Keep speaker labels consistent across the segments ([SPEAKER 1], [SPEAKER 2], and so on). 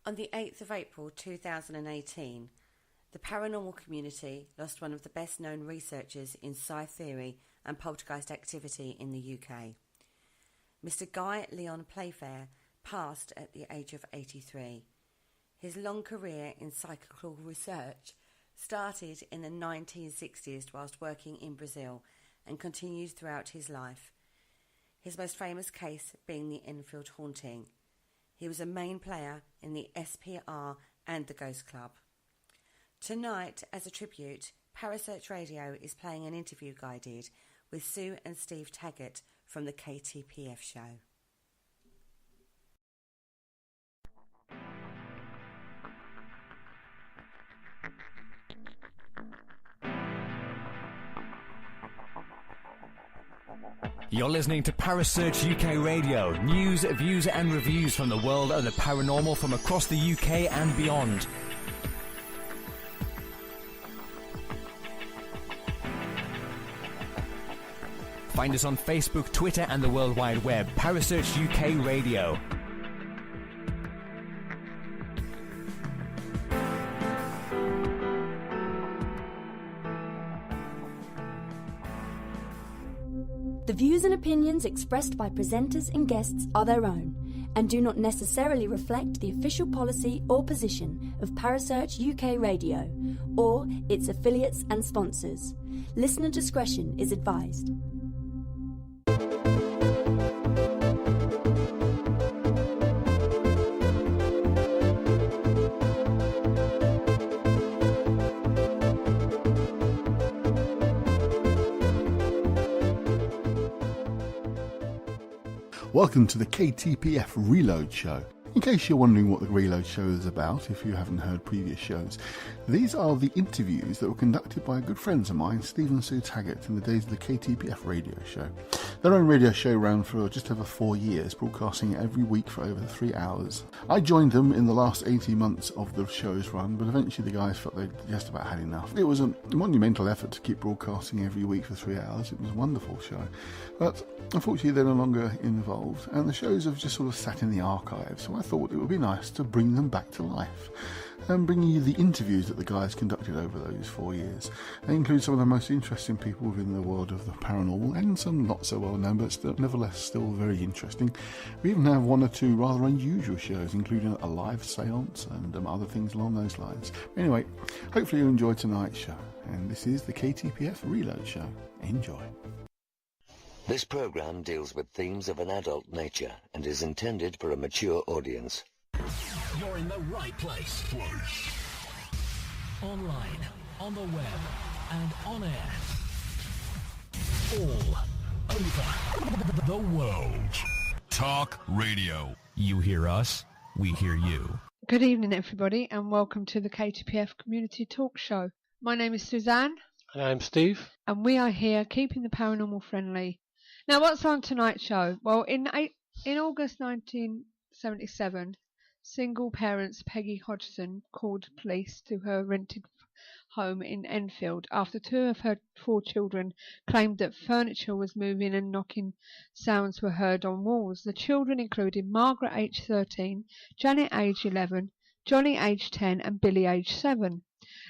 [SPEAKER 1] On the 8th of April 2018, the paranormal community lost one of the best known researchers in psi theory and poltergeist activity in the UK. Mr. Guy Lyon Playfair passed at the age of 83. His long career in psychical research started in the 1960s whilst working in Brazil and continued throughout his life. His most famous case being the Enfield haunting. He was a main player in the SPR and the Ghost Club. Tonight, as a tribute, Parasearch Radio is playing an interview guided with Sue and Steve Taggart from the KTPF show.
[SPEAKER 2] You're listening to Parasearch UK Radio, news, views and reviews from the world of the paranormal from across the UK and beyond. Find us on Facebook, Twitter and the World Wide Web. Parasearch UK Radio.
[SPEAKER 3] The views and opinions expressed by presenters and guests are their own and do not necessarily reflect the official policy or position of Parasearch UK Radio or its affiliates and sponsors. Listener discretion is advised.
[SPEAKER 4] Welcome to the KTPF Reload Show. In case you're wondering what the Reload Show is about, if you haven't heard previous shows, these are the interviews that were conducted by good friends of mine, Steve and Sue Taggart, in the days of the KTPF radio show. Their own radio show ran for just over 4 years, broadcasting every week for over 3 hours. I joined them in the last 18 months of the show's run, but eventually the guys felt they'd just about had enough. It was a monumental effort to keep broadcasting every week for 3 hours. It was a wonderful show. But unfortunately they're no longer involved, and the shows have just sort of sat in the archives, so I thought it would be nice to bring them back to life and bring you the interviews that the guys conducted over those 4 years. They include some of the most interesting people within the world of the paranormal and some not so well known but still, nevertheless still very interesting. We even have 1 or 2 rather unusual shows, including a live seance and other things along those lines. Anyway, hopefully you enjoyed tonight's show, and this is the KTPF Reload Show. Enjoy.
[SPEAKER 5] This program deals with themes of an adult nature and is intended for a mature audience.
[SPEAKER 2] You're in the right place. Online, on the web, and on air. All over the world.
[SPEAKER 6] Talk radio.
[SPEAKER 2] You hear us, we hear you.
[SPEAKER 7] Good evening, everybody, and welcome to the KTPF Community Talk Show. My name is Suzanne.
[SPEAKER 8] And I'm Steve.
[SPEAKER 7] And we are here keeping the paranormal friendly. Now, what's on tonight's show? Well, in August 1977, single parents Peggy Hodgson called police to her rented home in Enfield after 2 of her 4 children claimed that furniture was moving and knocking sounds were heard on walls. The children included Margaret, age 13, Janet, age 11, Johnny, age 10, and Billy, age 7.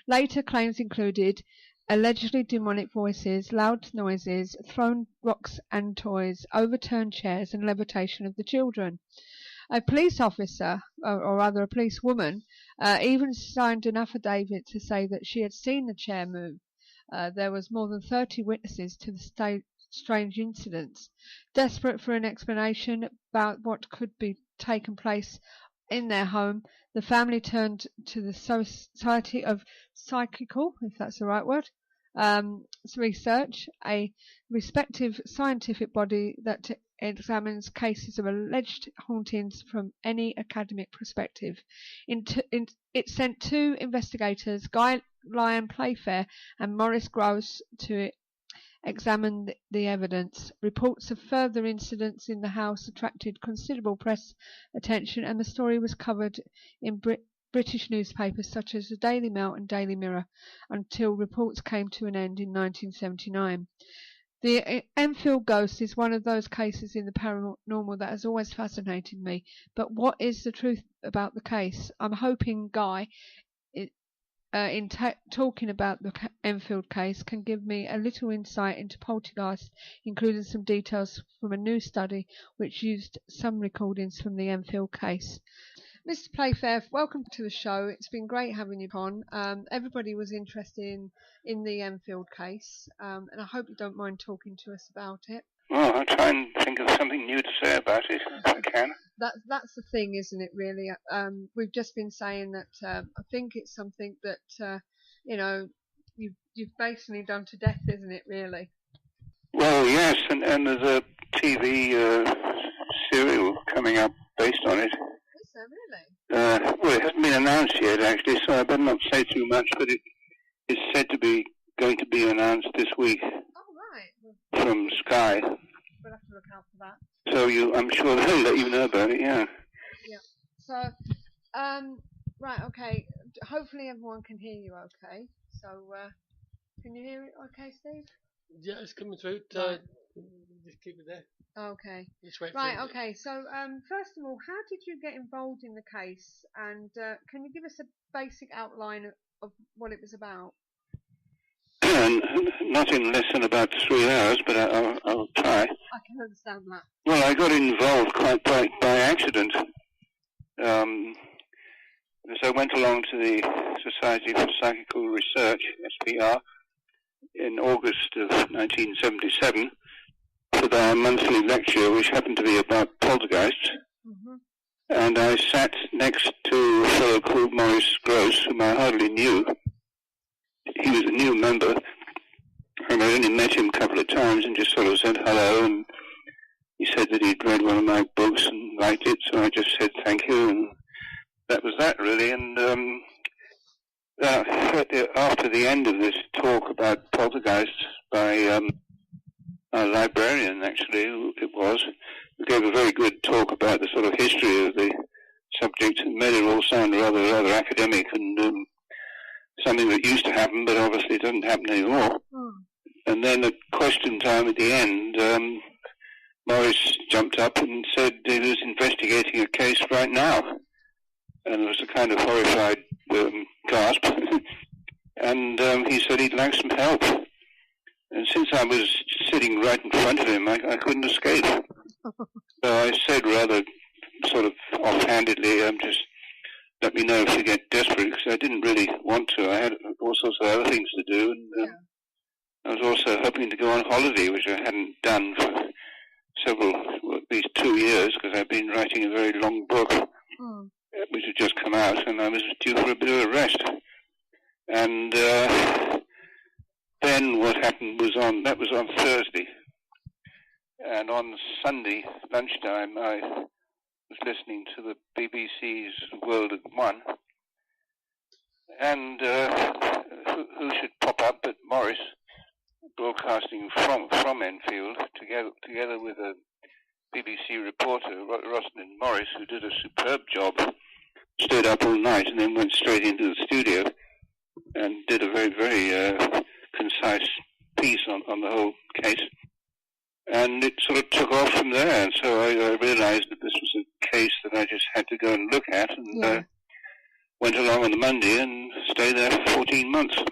[SPEAKER 7] Later claims included allegedly demonic voices, loud noises, thrown rocks and toys, overturned chairs, and levitation of the children. A police officer, or rather a policewoman, even signed an affidavit to say that she had seen the chair move. There was more than 30 witnesses to the strange incidents. Desperate for an explanation about what could be taken place in their home, the family turned to the Society of Psychical, if that's the right word, research, a respective scientific body that examines cases of alleged hauntings from any academic perspective. It sent 2 investigators, Guy Lyon Playfair and Maurice Gross, to examine the evidence. Reports of further incidents in the house attracted considerable press attention, and the story was covered in British newspapers such as the Daily Mail and Daily Mirror until reports came to an end in 1979. The Enfield Ghost is one of those cases in the paranormal that has always fascinated me. But what is the truth about the case? I'm hoping Guy, in talking about the Enfield case, can give me a little insight into poltergeist, including some details from a new study which used some recordings from the Enfield case. Mr. Playfair, welcome to the show. It's been great having you on. Everybody was interested in the Enfield case, and I hope you don't mind talking to us about it.
[SPEAKER 8] Well, I'll try and think of something new to say about it, if I can.
[SPEAKER 7] That's the thing, isn't it, really? We've just been saying that I think it's something that, you've basically done to death, isn't it, really?
[SPEAKER 8] Well, yes, and there's a TV serial coming up based on it.
[SPEAKER 7] Is there, really?
[SPEAKER 8] Well, it hasn't been announced yet, actually, so I better not say too much, but it is said to be going to be announced this week.
[SPEAKER 7] Oh, right.
[SPEAKER 8] From Sky.
[SPEAKER 7] We'll have to look out for that.
[SPEAKER 8] So I'm sure they'll let you know about it, yeah.
[SPEAKER 7] Yeah. So, right, okay. Hopefully everyone can hear you okay. So, can you hear it okay, Steve?
[SPEAKER 9] Yeah, it's coming through.
[SPEAKER 7] Right.
[SPEAKER 9] Just keep it there.
[SPEAKER 7] Okay.
[SPEAKER 9] Just wait
[SPEAKER 7] right,
[SPEAKER 9] for it.
[SPEAKER 7] okay. So, first of all, how did you get involved in the case? And can you give us a basic outline of what it was about?
[SPEAKER 8] Not in less than about 3 hours, but I'll try.
[SPEAKER 7] I can understand that.
[SPEAKER 8] Well, I got involved quite by accident. As I went along to the Society for Psychical Research, SPR, in August of 1977 for their monthly lecture, which happened to be about poltergeists.
[SPEAKER 7] Mm-hmm.
[SPEAKER 8] And I sat next to a fellow called Maurice Gross, whom I hardly knew. He was a new member, and I only met him a couple of times and just sort of said hello, and he said that he'd read one of my books and liked it, so I just said thank you, and that was that, really. And after the end of this talk about poltergeists by a librarian, actually, who it was, who gave a very good talk about the sort of history of the subject and made it all sound rather academic and something that used to happen, but obviously doesn't happen anymore. And then at question time at the end, Maurice jumped up and said he was investigating a case right now. And there was a kind of horrified gasp. And he said he'd like some help. And since I was sitting right in front of him, I couldn't escape. So I said rather sort of offhandedly, just let me know if you get desperate, because I didn't really want to. I had all sorts of other things to do, and I was also hoping to go on holiday, which I hadn't done for at least 2 years, because I've been writing a very long book, which had just come out, and I was due for a bit of a rest. And then what happened was on Thursday, and on Sunday lunchtime, I was listening to the BBC's World at One, and who should pop up but Morris, broadcasting from Enfield, together with a BBC reporter, Rosalind Morris, who did a superb job, stayed up all night and then went straight into the studio and did a very, very concise piece on the whole case. And it sort of took off from there, and so I realized that this was a case that I just had to go and look at, and went along on the Monday and stayed there for 14 months.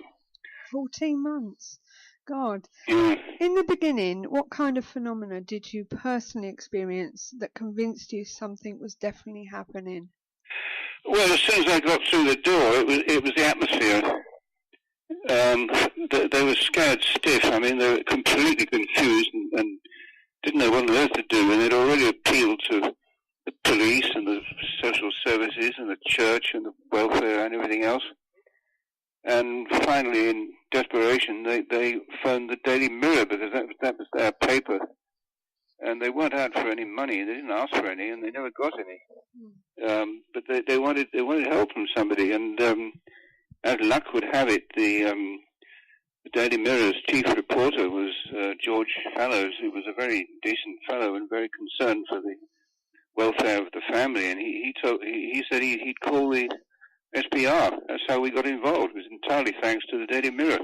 [SPEAKER 7] 14 months? God.
[SPEAKER 8] Yeah.
[SPEAKER 7] In the beginning, what kind of phenomena did you personally experience that convinced you something was definitely happening?
[SPEAKER 8] Well, as soon as I got through the door, it was the atmosphere. They were scared stiff. I mean, they were completely confused and didn't know what on earth to do. And they'd already appealed to the police and the social services and the church and the welfare and everything else. And finally, in desperation, they phoned the Daily Mirror, because that was their paper. And they weren't out for any money. They didn't ask for any, and they never got any. But they wanted help from somebody. And as luck would have it, the Daily Mirror's chief reporter was George Fallows, who was a very decent fellow and very concerned for the welfare of the family. And he said he'd call the SPR. That's how we got involved. It was entirely thanks to the Daily Mirror,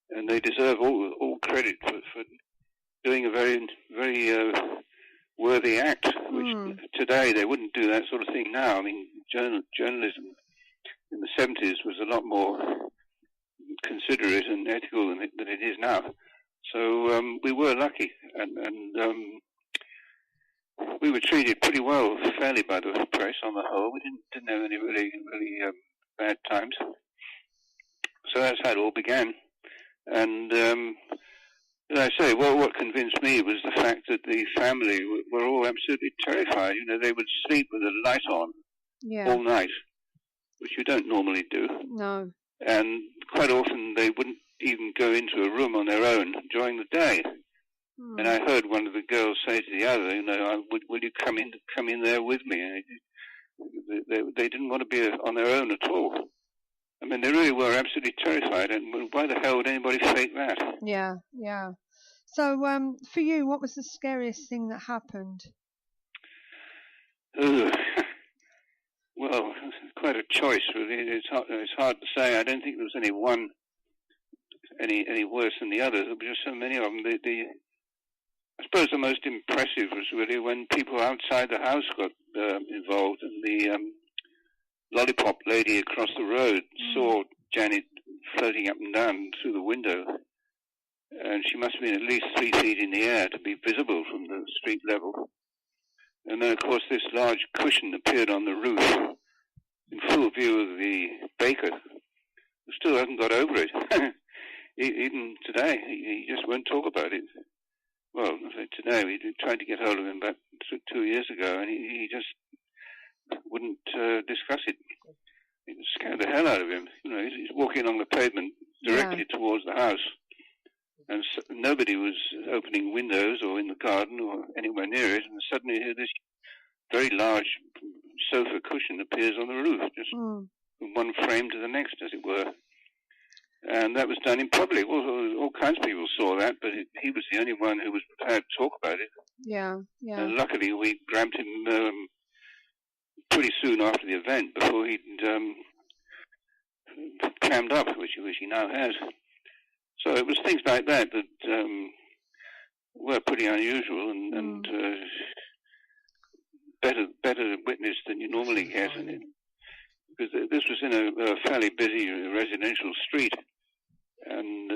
[SPEAKER 8] and they deserve all credit for doing a very, very worthy act, which today they wouldn't do that sort of thing now. I mean, journalism in the 70s was a lot more considerate and ethical than it is now. So we were lucky, and we were treated pretty well, fairly by the press on the whole. We didn't have any really bad times. So that's how it all began. And as I say, well, what convinced me was the fact that the family were all absolutely terrified. You know, they would sleep with the light on all night, which you don't normally do.
[SPEAKER 7] No.
[SPEAKER 8] And quite often they wouldn't even go into a room on their own during the day. And I heard one of the girls say to the other, you know, will you come in there with me? And they didn't want to be on their own at all. I mean, they really were absolutely terrified. And why the hell would anybody fake that?
[SPEAKER 7] Yeah, yeah. So, for you, what was the scariest thing that happened?
[SPEAKER 8] Well, quite a choice, really. It's hard to say. I don't think there was any one any worse than the others. There were just so many of them. I suppose the most impressive was really when people outside the house got involved, and the lollipop lady across the road saw Janet floating up and down through the window, and she must have been at least 3 feet in the air to be visible from the street level. And then, of course, this large cushion appeared on the roof in full view of the baker, who still hasn't got over it. Even today, he just won't talk about it. Well, today, we tried to get hold of him about 2 years ago, and he just wouldn't discuss it. It scared the hell out of him. You know, he's walking along the pavement directly towards the house, and nobody was opening windows or in the garden or anywhere near it, and suddenly this very large sofa cushion appears on the roof, just from one frame to the next, as it were. And that was done in public. All kinds of people saw that, but he was the only one who was prepared to talk about it.
[SPEAKER 7] Yeah, yeah.
[SPEAKER 8] And luckily, we grabbed him pretty soon after the event, before he'd clammed up, which he now has. So it was things like that were pretty unusual and better witnessed than you normally get. Because this was in a fairly busy residential street, and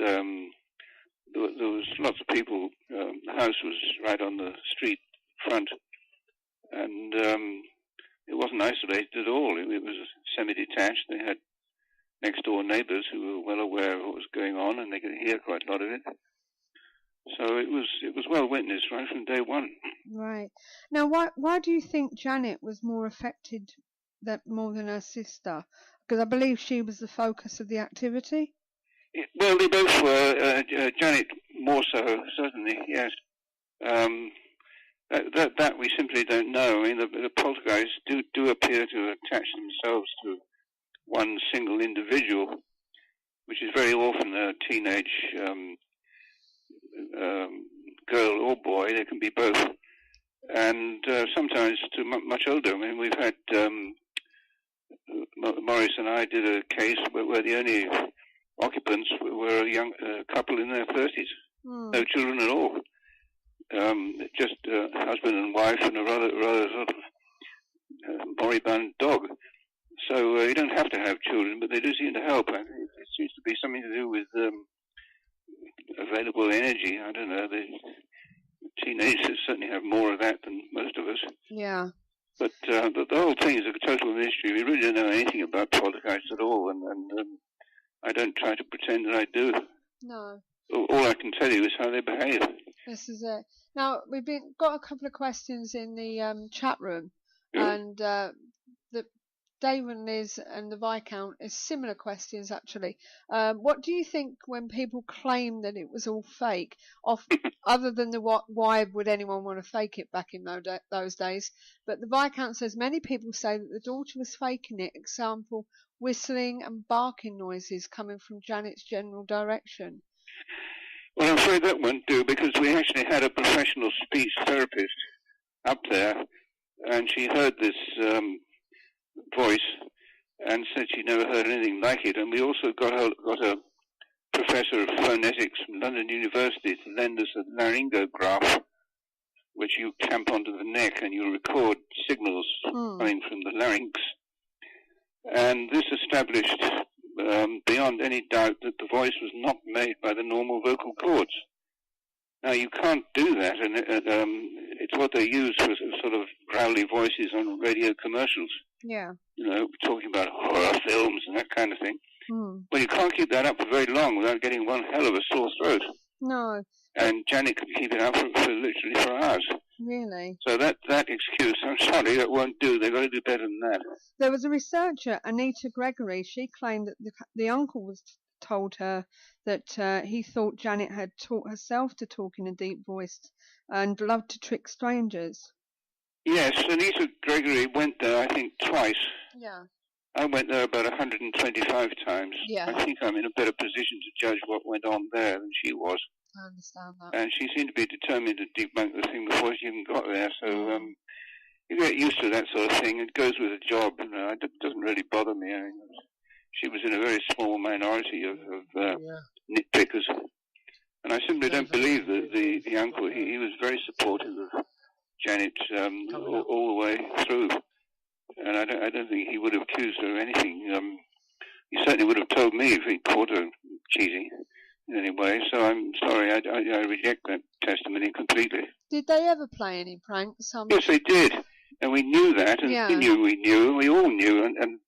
[SPEAKER 8] there was lots of people. The house was right on the street front, and it wasn't isolated at all. It was semi-detached. They had next-door neighbors who were well aware of what was going on, and they could hear quite a lot of it. So it was well witnessed right from day one. Right.
[SPEAKER 7] Now, why do you think Janet was more affected more than her sister? Because I believe she was the focus of the activity.
[SPEAKER 8] Well, they both were. Janet more so, certainly, yes. That we simply don't know. I mean, the poltergeists do appear to attach themselves to one single individual, which is very often a teenage girl or boy. They can be both. And sometimes to much older. I mean, we've had... Maurice and I did a case where the only occupants were a young couple in their 30s. No children at all. Just husband and wife and a rather sort of moribund dog. So you don't have to have children, but they do seem to help. It seems to be something to do with available energy. I don't know. The teenagers certainly have more of that than most of us.
[SPEAKER 7] Yeah.
[SPEAKER 8] But the whole thing is a total mystery. We really don't know anything about poltergeists at all, and I don't try to pretend that I do.
[SPEAKER 7] No.
[SPEAKER 8] All I can tell you is how they behave.
[SPEAKER 7] This is it. Now, we've got a couple of questions in the chat room, and Dave and Liz and the Viscount is similar questions, actually. What do you think when people claim that it was all fake? Other than why would anyone want to fake it back in those days? But the Viscount says many people say that the daughter was faking it. Example, whistling and barking noises coming from Janet's general direction.
[SPEAKER 8] Well, I'm afraid that won't do, because we actually had a professional speech therapist up there, and she heard this voice and said she never heard anything like it. And we also got a professor of phonetics from London University to lend us a laryngograph, which you clamp onto the neck and you record signals coming from the larynx. And this established beyond any doubt that the voice was not made by the normal vocal cords. Now, you can't do that, and it's what they use for sort of growly voices on radio commercials.
[SPEAKER 7] Yeah.
[SPEAKER 8] You know, talking about horror films and that kind of thing. Well, you can't keep that up for very long without getting one hell of a sore throat.
[SPEAKER 7] No.
[SPEAKER 8] And Janet could keep it up for literally for hours.
[SPEAKER 7] Really?
[SPEAKER 8] So that excuse, I'm sorry, that won't do. They've got to do better than that.
[SPEAKER 7] There was a researcher, Anita Gregory. She claimed that the uncle was told her that he thought Janet had taught herself to talk in a deep voice and loved to trick strangers.
[SPEAKER 8] Yes, Anita Gregory went there, I think, twice.
[SPEAKER 7] Yeah.
[SPEAKER 8] I went there about 125 times.
[SPEAKER 7] Yeah.
[SPEAKER 8] I think I'm in a better position to judge what went on there than she was.
[SPEAKER 7] I understand that.
[SPEAKER 8] And she seemed to be determined to debunk the thing before she even got there. So you get used to that sort of thing. It goes with the job. You know, it doesn't really bother me. I mean, she was in a very small minority of nitpickers. And I simply don't believe that the uncle, he was very supportive of Janet all the way through. And I don't think he would have accused her of anything. He certainly would have told me if he caught her cheating in any way. So I'm sorry, I reject that testimony completely.
[SPEAKER 7] Did they ever play any pranks?
[SPEAKER 8] Yes, they did. And we knew that, and we knew, and we all knew. And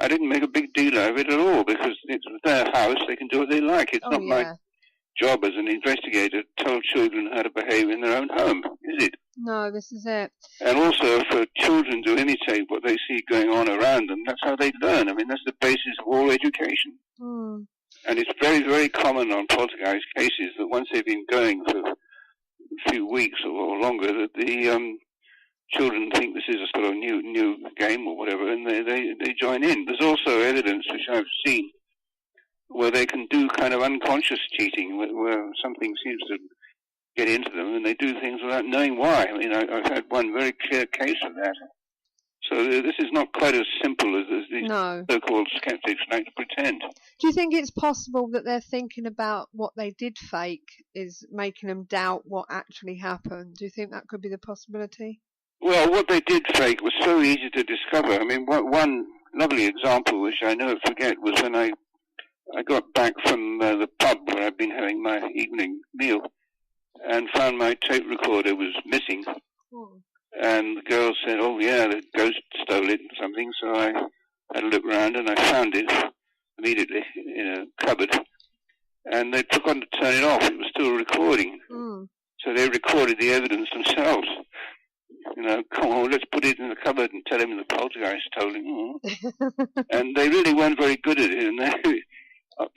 [SPEAKER 8] I didn't make a big deal out of it at all, because it's their house, they can do what they like. It's not my job as an investigator to tell children how to behave in their own home, is it?
[SPEAKER 7] No, this is it.
[SPEAKER 8] And also for children to imitate what they see going on around them, that's how they learn. I mean, that's the basis of all education. And it's very, very common on poltergeist cases that once they've been going for a few weeks or longer, that the children think this is a sort of new game or whatever, and they join in. There's also evidence, which I've seen, where they can do kind of unconscious cheating, where something seems to get into them, and they do things without knowing why. I mean, I've had one very clear case of that. So this is not quite as simple as these so-called skeptics like to pretend.
[SPEAKER 7] Do you think it's possible that they're thinking about what they did fake is making them doubt what actually happened? Do you think that could be the possibility?
[SPEAKER 8] Well, what they did fake was so easy to discover. I mean, one lovely example, which I never forget, was when I got back from the pub where I'd been having my evening meal and found my tape recorder was missing. And the girl said, oh, yeah, the ghost stole it or something. So I had a look around and I found it immediately in a cupboard. And they forgot to turn it off. It was still recording. So they recorded the evidence themselves. You know, come on, let's put it in the cupboard and tell him the poltergeist stole it. And they really weren't very good at it. And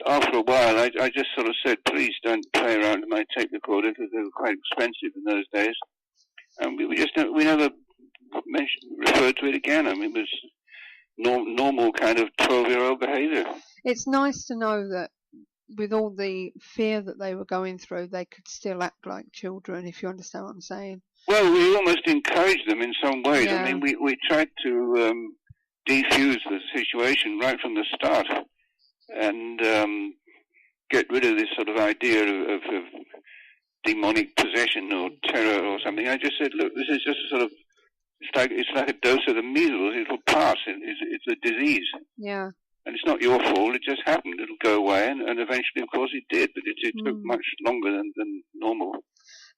[SPEAKER 8] after a while, I just sort of said, please don't play around with my tape recorder, because they were quite expensive in those days. And we never referred to it again. I mean, it was normal kind of 12-year-old behaviour.
[SPEAKER 7] It's nice to know that with all the fear that they were going through, they could still act like children, if you understand what I'm saying.
[SPEAKER 8] Well, we almost encouraged them in some ways. Yeah. I mean, we tried to defuse the situation right from the start and get rid of this sort of idea of demonic possession or terror or something. I just said, look, this is just a sort of, it's like a dose of the measles. It'll pass. It's a disease.
[SPEAKER 7] Yeah.
[SPEAKER 8] And it's not your fault. It just happened. It'll go away. And eventually, of course, it did. But it took much longer than normal.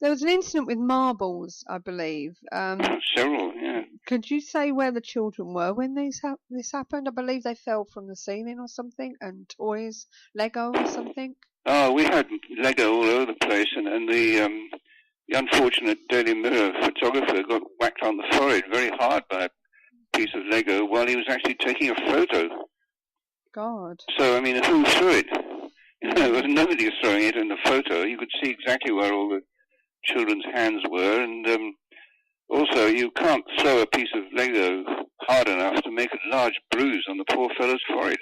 [SPEAKER 7] There was an incident with marbles, I believe.
[SPEAKER 8] Several, yeah.
[SPEAKER 7] Could you say where the children were when this happened? I believe they fell from the ceiling or something, and toys, Lego or something.
[SPEAKER 8] Oh, we had Lego all over the place, and the unfortunate Daily Mirror photographer got whacked on the forehead very hard by a piece of Lego while he was actually taking a photo.
[SPEAKER 7] God.
[SPEAKER 8] So, I mean, who threw it? You know, there was nobody was throwing it in the photo. You could see exactly where all the children's hands were, and also you can't throw a piece of Lego hard enough to make a large bruise on the poor fellow's forehead.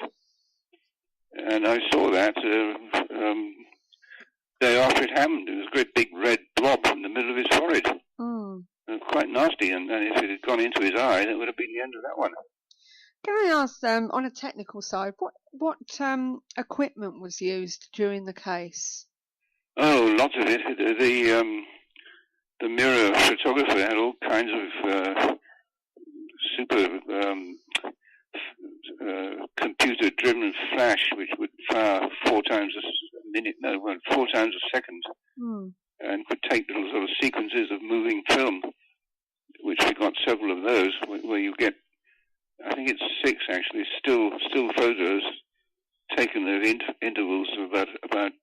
[SPEAKER 8] And I saw that day after it happened. It was a great big red blob in the middle of his forehead. Quite nasty, and if it had gone into his eye, that would have been the end of that one.
[SPEAKER 7] Can I ask, on a technical side, what equipment was used during the case?
[SPEAKER 8] Oh, lots of it. The Mirror photographer had all kinds of super computer-driven flash, which would fire 4 times a second, and could take little sort of sequences of moving film, which we got several of those, where you get, I think it's 6 actually, still photos taken at intervals of about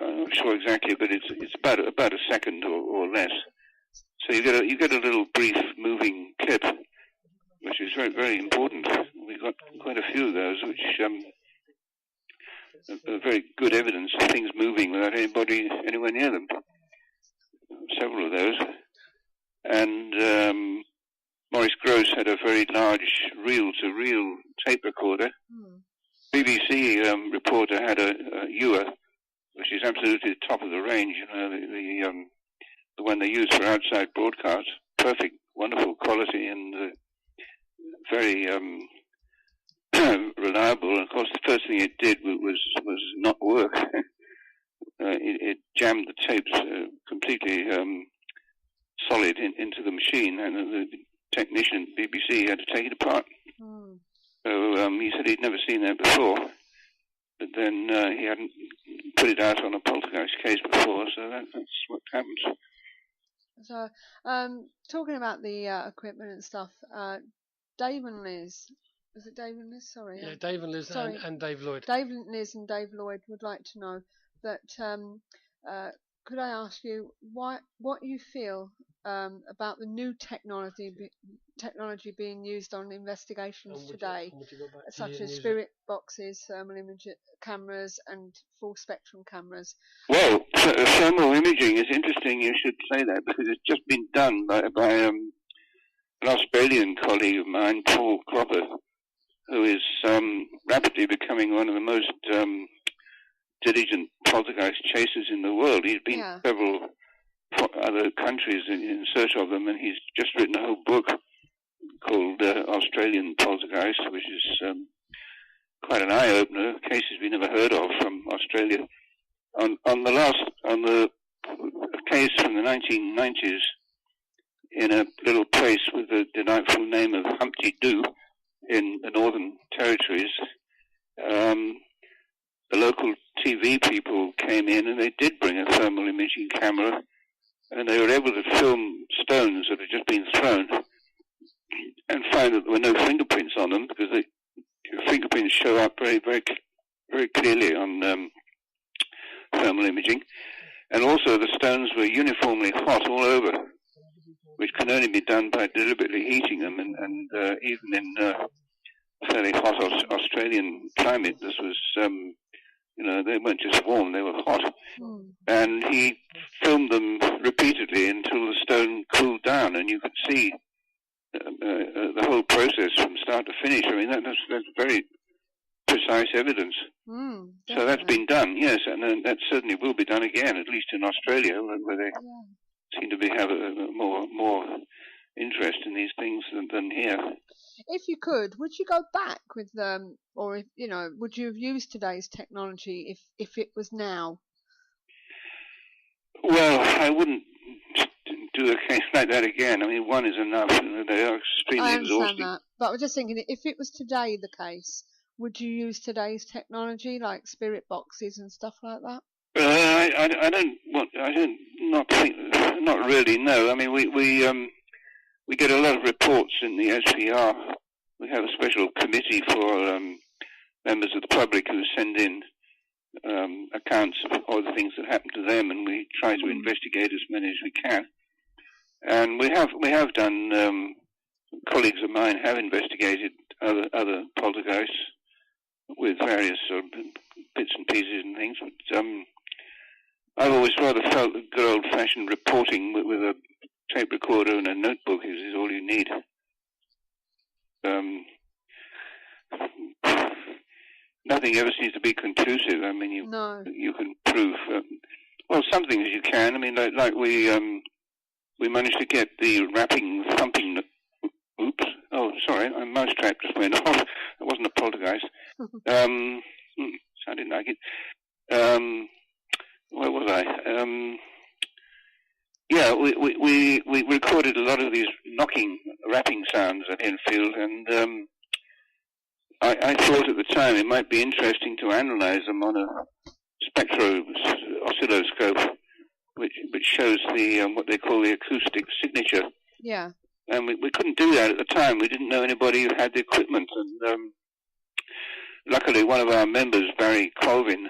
[SPEAKER 8] I'm not sure exactly, but it's about a second or less. So you get a little brief moving clip, which is very, very important. We got quite a few of those, which are very good evidence of things moving without anybody anywhere near them. Several of those. And Maurice Gross had a very large reel-to-reel tape recorder. BBC reporter had a Ewer, which is absolutely top of the range, you know, the one they use for outside broadcasts. Perfect, wonderful quality, and very reliable. And of course, the first thing it did was not work. It jammed the tapes completely solid into the machine, and the technician at BBC had to take it apart. So he said he'd never seen that before, but then he hadn't put it out on a poltergeist case before, so that's what happens.
[SPEAKER 7] So, talking about the equipment and stuff, Dave and Liz, is it Dave and Liz? Sorry.
[SPEAKER 9] Yeah, Dave and Liz and Dave Lloyd.
[SPEAKER 7] Dave and Liz and Dave Lloyd would like to know that, could I ask you what you feel about the new technology being used on investigations today, such as spirit boxes, thermal image cameras, and full spectrum cameras?
[SPEAKER 8] Well, thermal imaging is interesting. You should say that, because it's just been done by an Australian colleague of mine, Paul Cropper, who is rapidly becoming one of the most diligent poltergeist chasers in the world. He's been to several other countries in search of them, and he's just written a whole book called Australian Poltergeist, which is quite an eye-opener, cases we never heard of from Australia. On the case from the 1990s, in a little place with the delightful name of Humpty Doo in the Northern Territories, the local TV people came in, and they did bring a thermal imaging camera, and they were able to film stones that had just been thrown and find that there were no fingerprints on them, because the fingerprints show up very, very, very clearly on thermal imaging. And also the stones were uniformly hot all over, which can only be done by deliberately heating them. And even in fairly hot Australian climate, this was, they weren't just warm, they were hot. And he filmed them repeatedly until the stone cooled down, and you could see the whole process from start to finish. I mean, that's very precise evidence. So that's been done, yes, and that certainly will be done again, at least in Australia, where they seem to have a more interest in these things than here.
[SPEAKER 7] If you could, would you go back with them, or if would you have used today's technology if it was now?
[SPEAKER 8] Well, I wouldn't do a case like that again. I mean, one is enough. They are extremely
[SPEAKER 7] I understand
[SPEAKER 8] exhausting.
[SPEAKER 7] that, but I'm just thinking, if it was today the case, would you use today's technology, like spirit boxes and stuff like that? Not really. No. I mean, we get a lot of reports in the SPR. We have a special committee for members of the public who send in accounts of all the things that happen to them, and we try to investigate as many as we can. And we have done. Colleagues of mine have investigated other poltergeists with various sort of bits and pieces and things. But I've always rather felt that good old-fashioned reporting with a tape recorder and a notebook is all you need. Nothing ever seems to be conclusive. I mean, you can prove some things you can. I mean, like we managed to get the thumping
[SPEAKER 8] Oh, sorry, my mousetrap just went off. It wasn't a poltergeist. Sounded like it. Where was I? Yeah, we recorded a lot of these knocking, rapping sounds at Enfield, and I thought at the time it might be interesting to analyze them on a oscilloscope, which shows the what they call the acoustic signature.
[SPEAKER 7] Yeah.
[SPEAKER 8] And we couldn't do that at the time. We didn't know anybody who had the equipment. And luckily, one of our members, Barry Colvin,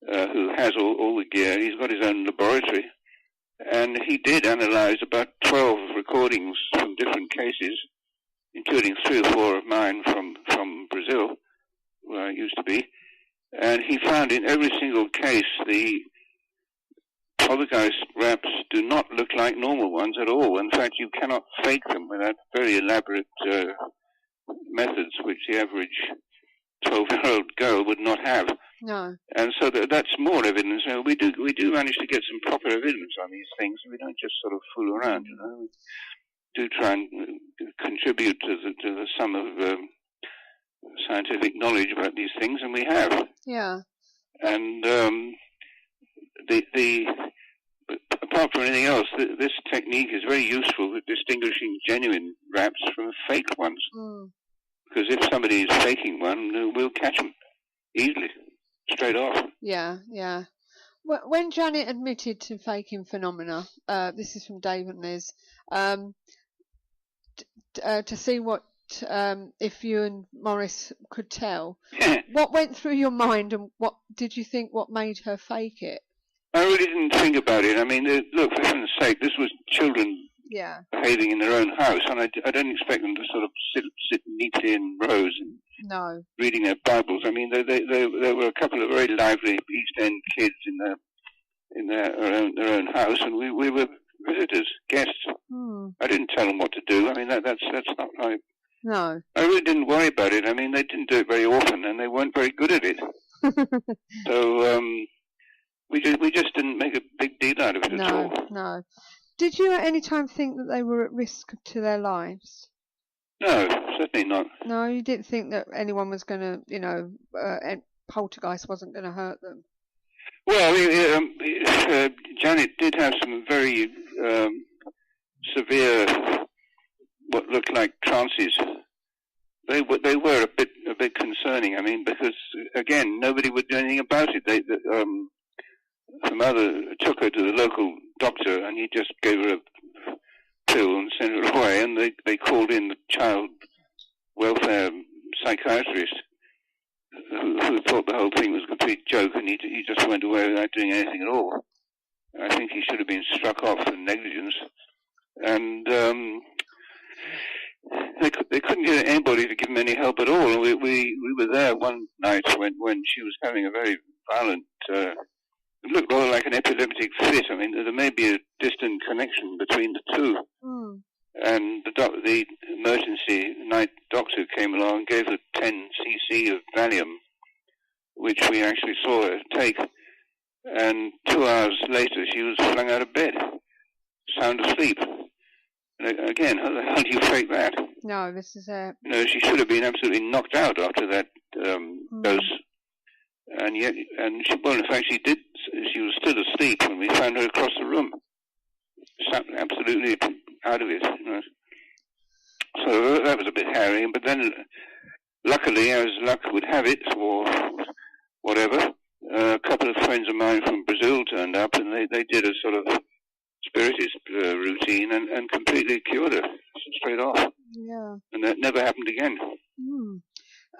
[SPEAKER 8] who has all the gear, he's got his own laboratory. And he did analyze about 12 recordings from different cases, including 3 or 4 of mine from Brazil, where I used to be. And he found in every single case the poltergeist raps do not look like normal ones at all. In fact, you cannot fake them without very elaborate methods, which the average 12-year-old girl would not have.
[SPEAKER 7] No.
[SPEAKER 8] And so that's more evidence. We do manage to get some proper evidence on these things. We don't just sort of fool around, you know. We do try and contribute to the sum of scientific knowledge about these things, and we have.
[SPEAKER 7] Yeah.
[SPEAKER 8] And apart from anything else, this technique is very useful at distinguishing genuine raps from fake ones. Because if somebody is faking one, we'll catch them easily, straight off.
[SPEAKER 7] Yeah, yeah. When Janet admitted to faking phenomena, this is from Dave and Liz, to see what if you and Morris could tell, what went through your mind, and what did you think what made her fake it?
[SPEAKER 8] I really didn't think about it. I mean, look, for heaven's sake, this was children behaving in their own house, and I don't expect them to sort of sit neatly in rows and reading their Bibles. I mean, there were a couple of very lively East End kids in their own house, and we were visitors, guests. I didn't tell them what to do. I mean, that's not right.
[SPEAKER 7] No.
[SPEAKER 8] I really didn't worry about it. I mean, they didn't do it very often, and they weren't very good at it. So we just didn't make a big deal out of it at all.
[SPEAKER 7] No. Did you at any time think that they were at risk to their lives?
[SPEAKER 8] No, certainly not.
[SPEAKER 7] No, you didn't think that anyone was going to, poltergeist wasn't going to hurt them?
[SPEAKER 8] Well, Janet did have some very severe, what looked like trances. They were a bit concerning. I mean, because again, nobody would do anything about it. Her mother took her to the local doctor, and he just gave her a pill and sent her away. And they called in the child welfare psychiatrist, who thought the whole thing was a complete joke, and he just went away without doing anything at all. I think he should have been struck off for negligence. And they couldn't get anybody to give him any help at all. We were there one night when she was having a very violent, it looked rather like an epileptic fit. I mean, there may be a distant connection between the two. And the emergency night doctor came along and gave her 10 cc of Valium, which we actually saw her take. And 2 hours later, she was flung out of bed, sound asleep. And again, how the hell do you fake that?
[SPEAKER 7] No, this is it.
[SPEAKER 8] She should have been absolutely knocked out after that dose. And yet, in fact, she did. She was still asleep when we found her across the room, absolutely out of it. So that was a bit hairy. But then, luckily, as luck would have it, or whatever, a couple of friends of mine from Brazil turned up, and they did a sort of spiritist routine and completely cured her straight off. Yeah. And that never happened again.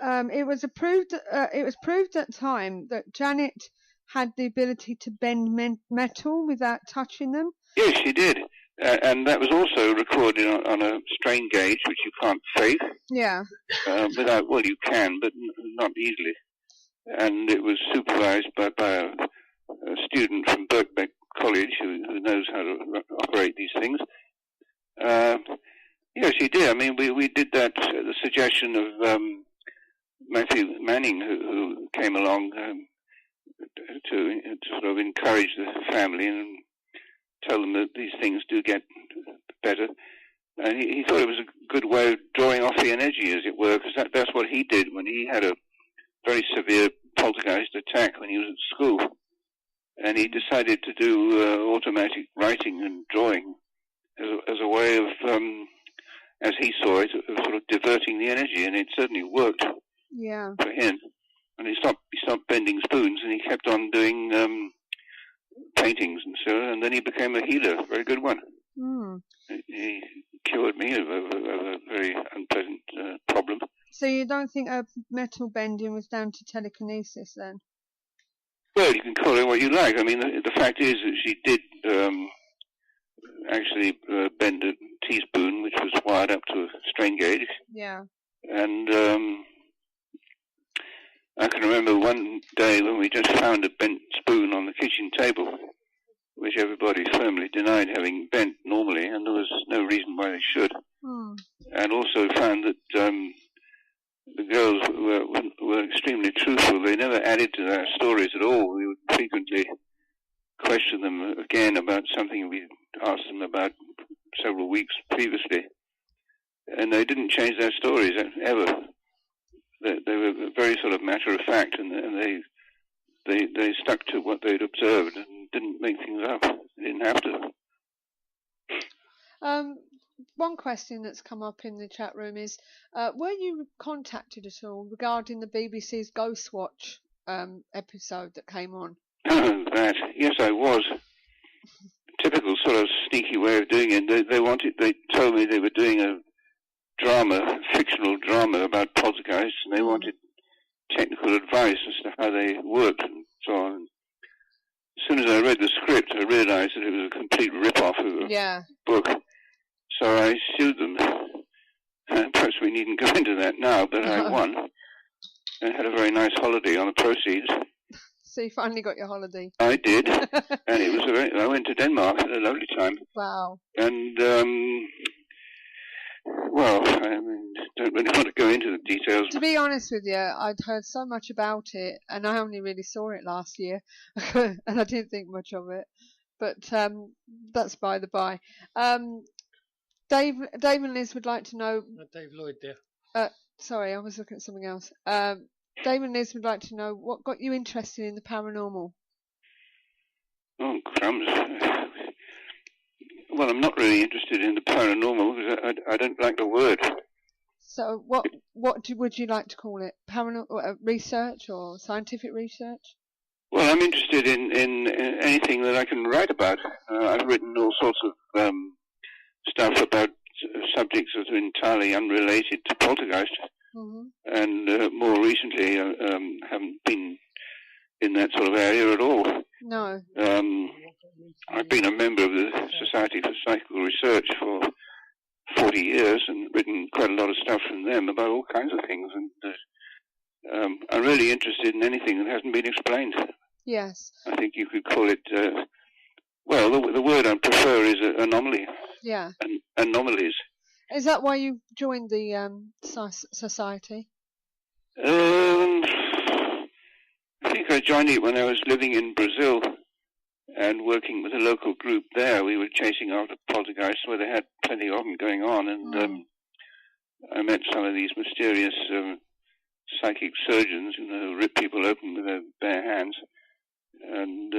[SPEAKER 7] It was proved at the time that Janet had the ability to bend metal without touching them.
[SPEAKER 8] Yes, she did. And that was also recorded on a strain gauge, which you can't fake.
[SPEAKER 7] Yeah.
[SPEAKER 8] You can, but not easily. And it was supervised by a student from Birkbeck College who knows how to operate these things. Yes, she did. I mean, we did that at the suggestion of Matthew Manning, who came along to sort of encourage the family and tell them that these things do get better. And he thought it was a good way of drawing off the energy, as it were, because that's what he did when he had a very severe poltergeist attack when he was at school. And he decided to do automatic writing and drawing as a way of, as he saw it, of sort of diverting the energy, and it certainly worked for him. And he stopped bending spoons, and he kept on doing paintings and so on, and then he became a healer, a very good one.
[SPEAKER 7] Mm.
[SPEAKER 8] He cured me of a very unpleasant problem.
[SPEAKER 7] So you don't think metal bending was down to telekinesis then?
[SPEAKER 8] Well, you can call it what you like. I mean, the fact is that she did actually bend a teaspoon, which was wired up to a strain gauge.
[SPEAKER 7] Yeah.
[SPEAKER 8] And I can remember one day when we just found a bent spoon on the kitchen table, which everybody firmly denied having bent normally, and there was no reason why they should. And also found that the girls were extremely truthful. They never added to their stories at all. We would frequently question them again about something we asked them about several weeks previously, and they didn't change their stories ever. They were very sort of matter of fact, and they stuck to what they'd observed and didn't make things up. They didn't have to.
[SPEAKER 7] One question that's come up in the chat room is, were you contacted at all regarding the BBC's Ghost Watch episode that came on?
[SPEAKER 8] That. Yes, I was. Typical sort of sneaky way of doing it. They told me they were doing a fictional drama about poltergeists, and they wanted technical advice as to how they worked and so on. As soon as I read the script, I realized that it was a complete rip-off of a book. So I sued them. Perhaps we needn't go into that now, but I won. I had a very nice holiday on the proceeds.
[SPEAKER 7] So you finally got your holiday?
[SPEAKER 8] I did, and it was I went to Denmark, had a lovely time.
[SPEAKER 7] Wow.
[SPEAKER 8] And, well, I don't really want to go into the details.
[SPEAKER 7] To be honest with you, I'd heard so much about it, and I only really saw it last year, and I didn't think much of it. But that's by the by. Dave and Liz would like to know...
[SPEAKER 9] Dave Lloyd there.
[SPEAKER 7] Sorry, I was looking at something else. Dave and Liz would like to know what got you interested in the paranormal.
[SPEAKER 8] Oh, crumbs. Well, I'm not really interested in the paranormal because I don't like the word.
[SPEAKER 7] So what would you like to call it? Paranormal research or scientific research?
[SPEAKER 8] Well, I'm interested in anything that I can write about. I've written all sorts of stuff about subjects that are entirely unrelated to poltergeist. And more recently, haven't been in that sort of area at all.
[SPEAKER 7] No.
[SPEAKER 8] I've been a member of the Society for Psychical Research for 40 years and written quite a lot of stuff from them about all kinds of things. And I'm really interested in anything that hasn't been explained.
[SPEAKER 7] Yes.
[SPEAKER 8] I think you could call it, well, the word I prefer is anomaly.
[SPEAKER 7] Yeah.
[SPEAKER 8] Anomalies.
[SPEAKER 7] Is that why you joined the society?
[SPEAKER 8] I think I joined it when I was living in Brazil and working with a local group there. We were chasing after poltergeists where they had plenty of them going on, and I met some of these mysterious psychic surgeons who rip people open with their bare hands, and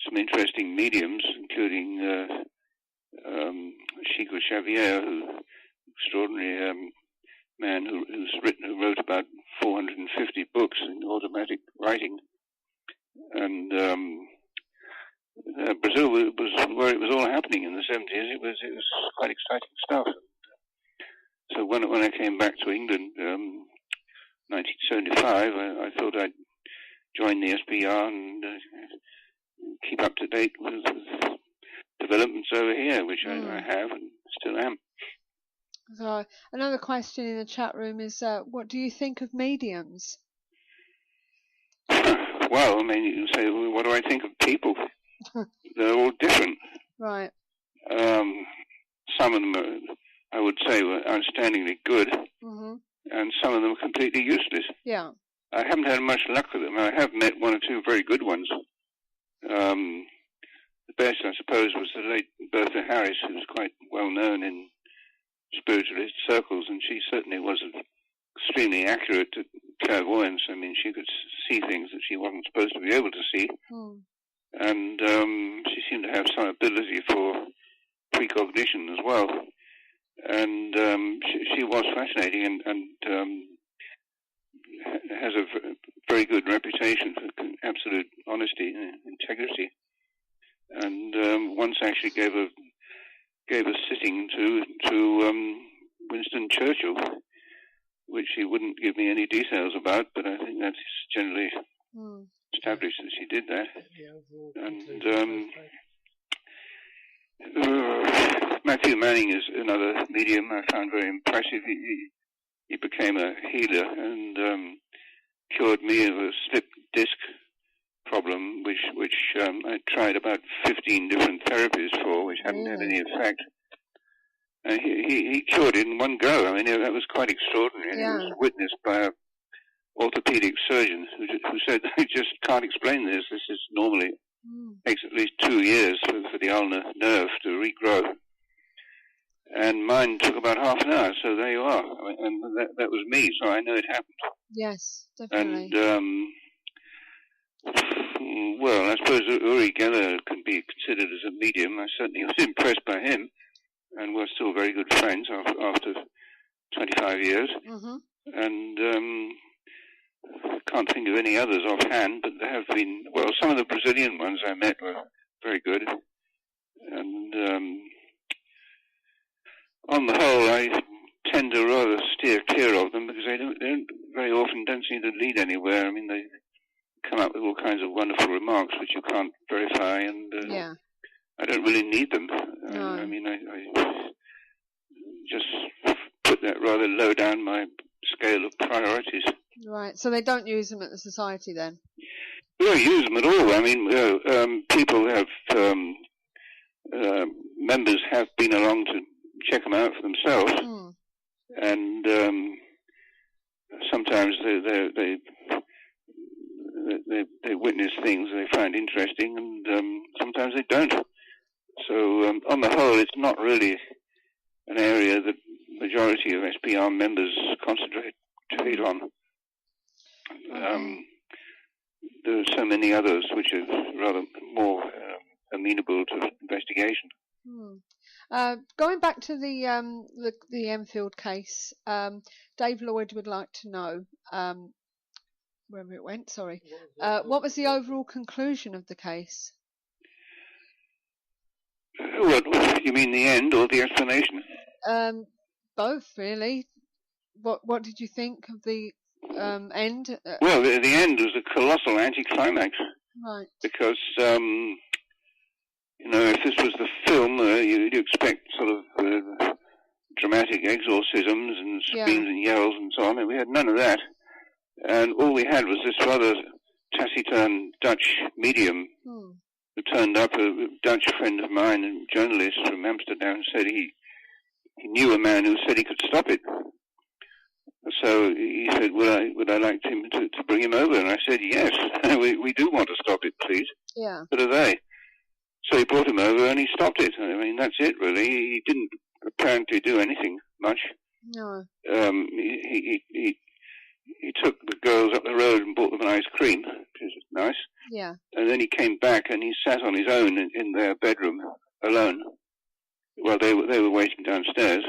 [SPEAKER 8] some interesting mediums, including Chico Xavier, extraordinary man who wrote about 450 books in automatic writing, and Brazil was where it was all happening in the 70s. It was quite exciting stuff. So when I came back to England, 1975, I thought I'd join the SPR and keep up to date with developments over here, which I have and still am.
[SPEAKER 7] So another question in the chat room is, what do you think of mediums?
[SPEAKER 8] Well, I mean, you can say, well, what do I think of people? They're all different.
[SPEAKER 7] Right.
[SPEAKER 8] Some of them, I would say, were outstandingly good, and some of them are completely useless.
[SPEAKER 7] Yeah.
[SPEAKER 8] I haven't had much luck with them. I have met one or two very good ones. The best, I suppose, was the late Bertha Harris, who was quite well known in spiritualist circles, and she certainly was extremely accurate at clairvoyance. I mean, she could see things that she wasn't supposed to be able to see. And she seemed to have some ability for precognition as well. And she was fascinating and has a very good reputation for absolute honesty and integrity. And once actually gave a sitting to Winston Churchill, which she wouldn't give me any details about, but I think that's generally established that she did that. And Matthew Manning is another medium I found very impressive. He became a healer and cured me of a slip disc problem, which I tried about 15 different therapies for, which hadn't had any effect. And he cured it in one go. I mean, that was quite extraordinary. Yeah. It was witnessed by an orthopedic surgeon who said, I just can't explain this. This is normally takes at least 2 years for the ulnar nerve to regrow. And mine took about half an hour, so there you are. I mean, and that was me, so I know it happened.
[SPEAKER 7] Yes, definitely.
[SPEAKER 8] And, well, I suppose Uri Geller can be considered as a medium. I certainly was impressed by him, and we're still very good friends after 25 years. And I can't think of any others offhand, but there have been, well, some of the Brazilian ones I met were very good. And on the whole, I tend to rather steer clear of them because they very often don't seem to lead anywhere. I mean, they come up with all kinds of wonderful remarks which you can't verify, and I don't really need them. I mean, I just put that rather low down my scale of priorities.
[SPEAKER 7] Right, so they don't use them at the society then?
[SPEAKER 8] We don't use them at all. I mean, people have, members have been along to check them out for themselves, and sometimes they witness things they find interesting, and sometimes they don't. So on the whole, it's not really an area that majority of SPR members concentrate on. There are so many others which are rather more amenable to investigation.
[SPEAKER 7] Going back to the Enfield case, Dave Lloyd would like to know wherever it went. Sorry, what was the overall conclusion of the case?
[SPEAKER 8] What you mean, the end or the explanation?
[SPEAKER 7] Both, really. What did you think of the end?
[SPEAKER 8] Well, the end was a colossal anticlimax.
[SPEAKER 7] Right.
[SPEAKER 8] Because you know, if this was the film, you'd expect sort of dramatic exorcisms and screams and yells and so on. And we had none of that. And all we had was this rather taciturn Dutch medium who turned up, a Dutch friend of mine, a journalist from Amsterdam, said he knew a man who said he could stop it. So he said, would I like him to bring him over? And I said, yes, we do want to stop it, please.
[SPEAKER 7] Yeah.
[SPEAKER 8] But are they? So he brought him over and he stopped it. I mean, that's it, really. He didn't apparently do anything much.
[SPEAKER 7] No.
[SPEAKER 8] He took the girls up the road and bought them an ice cream, which is nice.
[SPEAKER 7] Yeah.
[SPEAKER 8] And then he came back and he sat on his own in their bedroom alone. Well, they were waiting downstairs.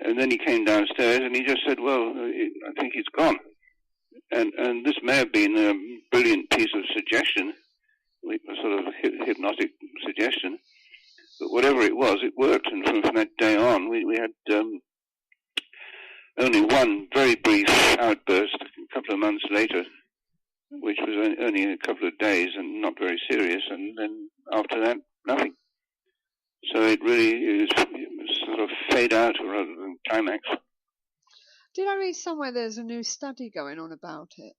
[SPEAKER 8] And then he came downstairs and he just said, well, I think he's gone. And this may have been a brilliant piece of suggestion, a sort of hypnotic suggestion. But whatever it was, it worked. And from that day on, we had only one very brief outburst a couple of months later, which was only a couple of days and not very serious. And then after that, nothing. So it really is sort of fade out rather than climax.
[SPEAKER 7] Did I read somewhere there's a new study going on about it?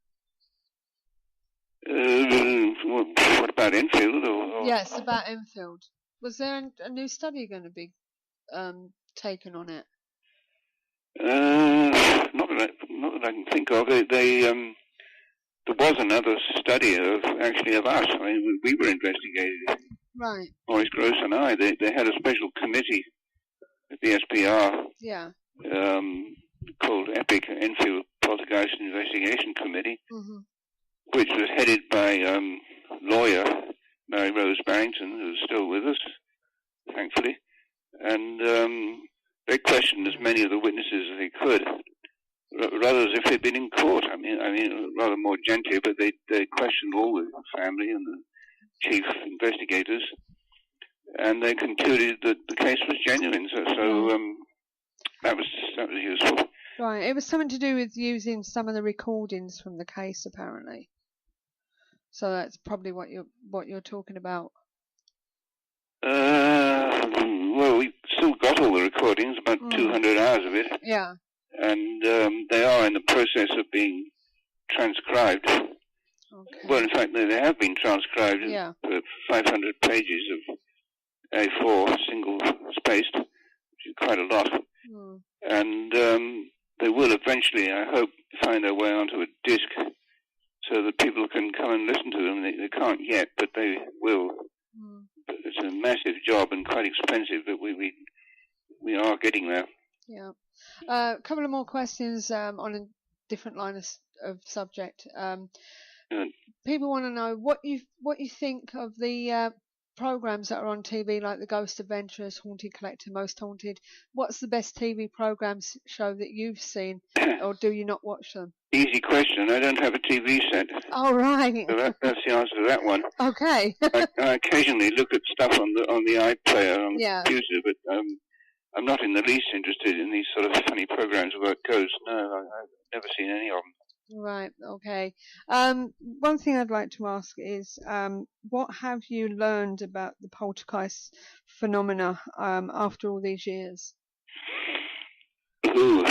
[SPEAKER 8] What about Enfield? Or?
[SPEAKER 7] Yes, about Enfield. Was there a new study going to be taken on it?
[SPEAKER 8] Not that I can think of. There was another study of us. I mean, we were investigating.
[SPEAKER 7] Right.
[SPEAKER 8] Maurice Gross and I. They had a special committee at the SPR.
[SPEAKER 7] Yeah.
[SPEAKER 8] Called EPIC, Enfield Poltergeist Investigation Committee, which was headed by lawyer Mary Rose Barrington, who's still with us, thankfully. And they questioned as many of the witnesses as they could, rather as if they'd been in court. I mean, rather more gently, but they questioned all the family and the chief investigators, and they concluded that the case was genuine. So that was useful.
[SPEAKER 7] Right, it was something to do with using some of the recordings from the case, apparently. So that's probably what you're talking about.
[SPEAKER 8] Well, we've still got all the recordings, about 200 hours of it.
[SPEAKER 7] Yeah.
[SPEAKER 8] And they are in the process of being transcribed. Okay. Well, in fact, they have been transcribed.
[SPEAKER 7] Yeah.
[SPEAKER 8] 500 pages of A4, single-spaced, which is quite a lot. And they will eventually, I hope, find their way onto a disc so that people can come and listen to them. They can't yet, but they will. But it's a massive job and quite expensive, but we are getting there.
[SPEAKER 7] Yeah. A couple of more questions on a different line of subject. People want to know what you think of the programs that are on TV, like The Ghost Adventurers, Haunted Collector, Most Haunted. What's the best TV programs show that you've seen, or do you not watch them?
[SPEAKER 8] Easy question. I don't have a TV set.
[SPEAKER 7] Oh, right.
[SPEAKER 8] So that's the answer to that one.
[SPEAKER 7] Okay.
[SPEAKER 8] I occasionally look at stuff on the iPlayer on the computer, but I'm not in the least interested in these sort of funny programs about ghosts. No, I've never seen any of them.
[SPEAKER 7] Right, okay. One thing I'd like to ask is, what have you learned about the poltergeist phenomena after all these years?
[SPEAKER 8] Ooh.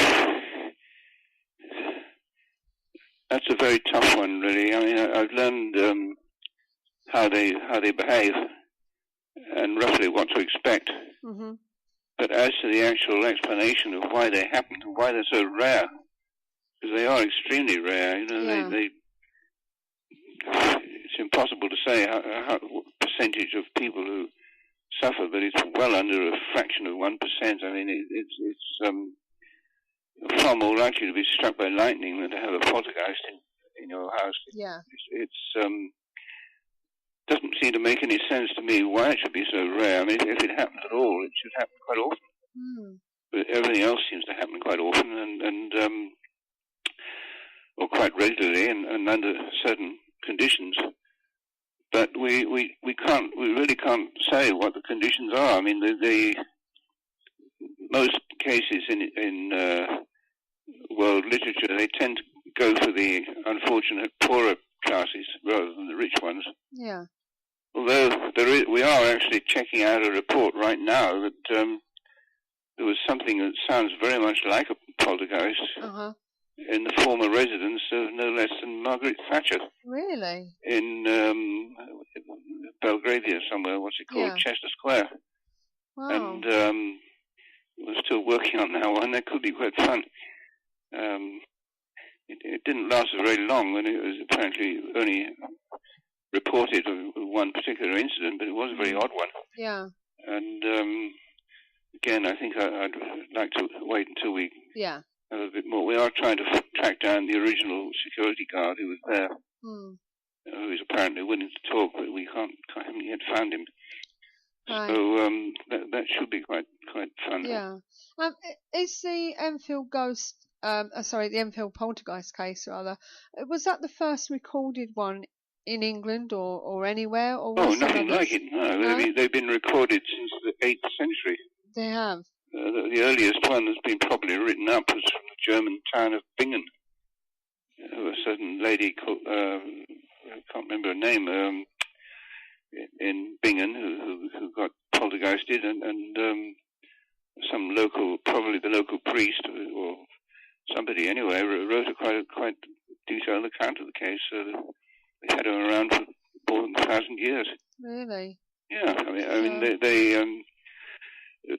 [SPEAKER 8] That's a very tough one, really. I mean, I've learned how they behave and roughly what to expect. But as to the actual explanation of why they happen and why they're so rare, because they are extremely rare, it's impossible to say what percentage of people who suffer, but it's well under a fraction of 1%. I mean, it's far more likely to be struck by lightning than to have a poltergeist in your house.
[SPEAKER 7] Yeah.
[SPEAKER 8] It's doesn't seem to make any sense to me why it should be so rare. I mean, if it happens at all, it should happen quite often. But everything else seems to happen quite often, and or quite regularly, and under certain conditions. But we really can't say what the conditions are. I mean, the most cases in world literature, they tend to go for the unfortunate poorer classes rather than the rich ones.
[SPEAKER 7] Yeah.
[SPEAKER 8] Although we are actually checking out a report right now that there was something that sounds very much like a poltergeist in the former residence of no less than Margaret Thatcher.
[SPEAKER 7] Really?
[SPEAKER 8] In Belgravia somewhere, what's it called?
[SPEAKER 7] Yeah.
[SPEAKER 8] Chester Square.
[SPEAKER 7] Wow.
[SPEAKER 8] And we're still working on that one. That could be quite fun. It didn't last very long, and it was apparently only reported of one particular incident, but it was a very odd one.
[SPEAKER 7] Yeah.
[SPEAKER 8] And again, I think I'd like to wait until we have a bit more. We are trying to track down the original security guard who was there, who is apparently willing to talk, but we haven't yet found him. Right. So that should be quite fun.
[SPEAKER 7] Yeah. Is the Enfield Ghost, the Enfield Poltergeist case rather, was that the first recorded one in England or anywhere? Or
[SPEAKER 8] nothing like it. No, they've been recorded since the 8th century.
[SPEAKER 7] They have.
[SPEAKER 8] The earliest one that's been properly written up was from the German town of Bingen. A certain lady called, I can't remember her name, in Bingen who got poltergeisted, and some local, probably the local priest or somebody anyway, wrote a quite detailed account of the case. So they had her around for more than 1,000 years.
[SPEAKER 7] Really?
[SPEAKER 8] Yeah, I mean,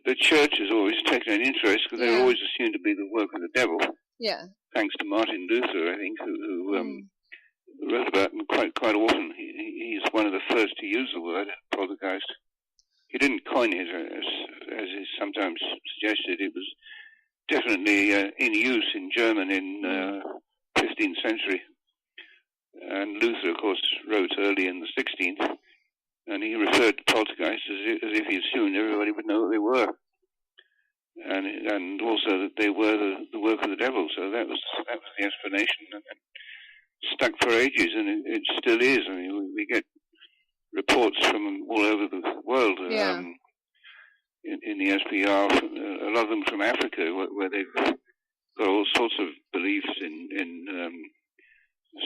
[SPEAKER 8] the church has always taken an interest because they're always assumed to be the work of the devil.
[SPEAKER 7] Yeah.
[SPEAKER 8] Thanks to Martin Luther, I think, who wrote about them quite often. He's one of the first to use the word poltergeist. He didn't coin it, as is sometimes sometimes suggested it was definitely in use in German in 15th century. And Luther, of course, wrote early in the 16th, and he referred to poltergeists as if he assumed everybody would know what they were, and also that they were the work of the devil. So that was the explanation, and stuck for ages, and it still is. I mean, we get reports from all over the world. In the SPR, a lot of them from Africa, where they've got all sorts of beliefs in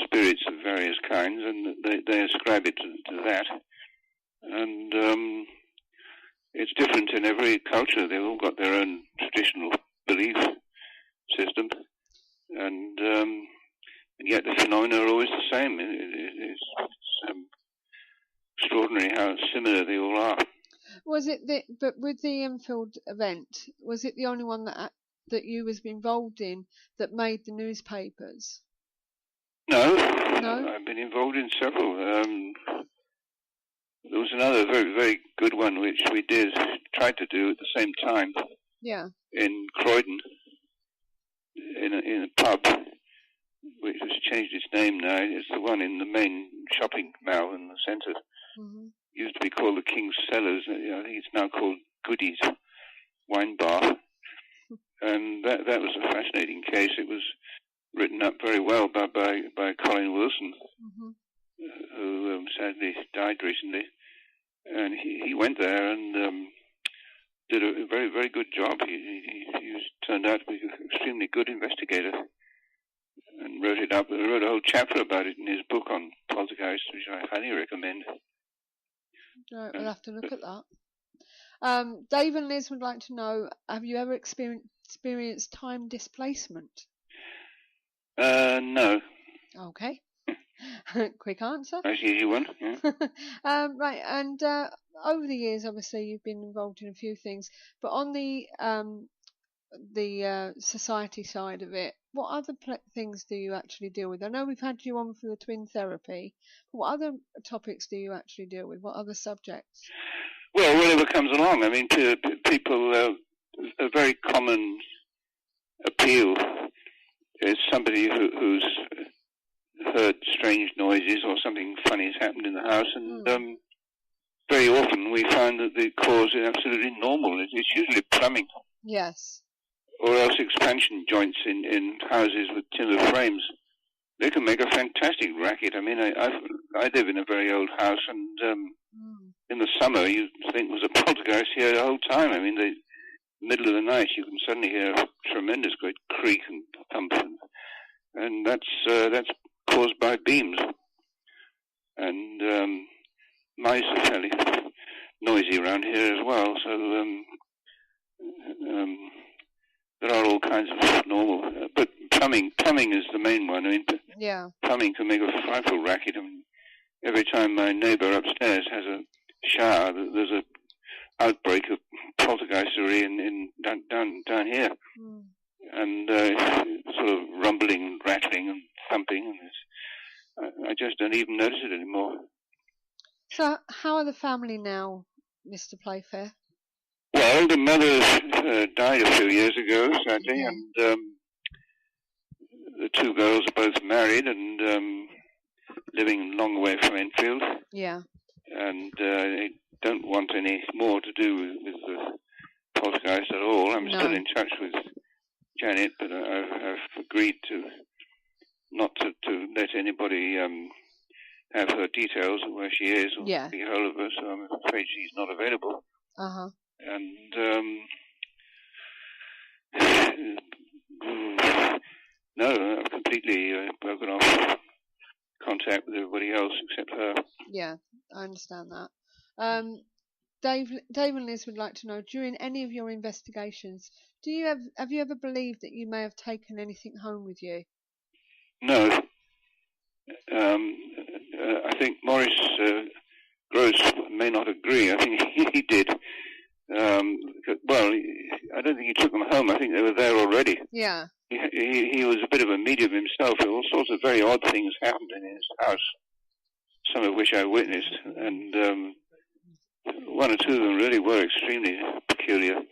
[SPEAKER 8] spirits of various kinds, and they ascribe it to that. And it's different in every culture. They've all got their own traditional belief system, and yet the phenomena are always the same. It's extraordinary how similar they all are.
[SPEAKER 7] Was it but with the Enfield event, was it the only one that you was involved in that made the newspapers?
[SPEAKER 8] No, I've been involved in several. There was another very, very good one which we tried to do at the same time.
[SPEAKER 7] Yeah. In
[SPEAKER 8] Croydon, in a pub, which has changed its name now. It's the one in the main shopping mall in the centre. Mm-hmm. Used to be called the King's Cellars. I think it's now called Goodies Wine Bar. And that was a fascinating case. It was written up very well by Colin Wilson, who sadly died recently. And he went there and did a very, very good job. He turned out to be an extremely good investigator and wrote it up. He wrote a whole chapter about it in his book on poltergeists, which I highly recommend.
[SPEAKER 7] Right, we'll have to look at that. Dave and Liz would like to know, have you ever experienced time displacement?
[SPEAKER 8] No.
[SPEAKER 7] Okay. Quick answer.
[SPEAKER 8] That's an easy one. Yeah.
[SPEAKER 7] Right, and over the years, obviously, you've been involved in a few things, but on the society side of it, what other things do you actually deal with? I know we've had you on for the twin therapy, but what other topics do you actually deal with? What other subjects?
[SPEAKER 8] Well, whatever comes along. I mean, to people, a very common appeal is somebody who's heard strange noises or something funny has happened in the house, and very often we find that the cause is absolutely normal. It's usually plumbing.
[SPEAKER 7] Yes.
[SPEAKER 8] Or else expansion joints in houses with timber frames. They can make a fantastic racket. I mean, I live in a very old house, and in the summer you'd think there was a poltergeist here the whole time. I mean, the middle of the night you can suddenly hear a tremendous great creak and thump, and that's caused by beams. And mice are fairly noisy around here as well, so there are all kinds of normal, but plumbing is the main one. I mean, plumbing can make a frightful racket. I mean, every time my neighbour upstairs has a shower, there's an outbreak of poltergeistery down here, and sort of rumbling and rattling and thumping, and I just don't even notice it anymore.
[SPEAKER 7] So, how are the family now, Mr. Playfair?
[SPEAKER 8] Well, the mother died a few years ago, sadly, and the two girls are both married and living a long way from Enfield. Yeah. And they don't want any more to do with the poltergeist at all. I'm still in touch with Janet, but I've agreed to not to let anybody have her details of where she is or get hold of her, so I'm afraid she's not available. Uh-huh. And no, I've completely broken off contact with everybody else except her.
[SPEAKER 7] Yeah, I understand that. Dave and Liz would like to know, during any of your investigations, have you ever believed that you may have taken anything home with you?
[SPEAKER 8] No. I think Maurice Gross may not agree. I think he did. Well, I don't think he took them home. I think they were there already. Yeah. He was a bit of a medium himself. All sorts of very odd things happened in his house, some of which I witnessed, and one or two of them really were extremely peculiar.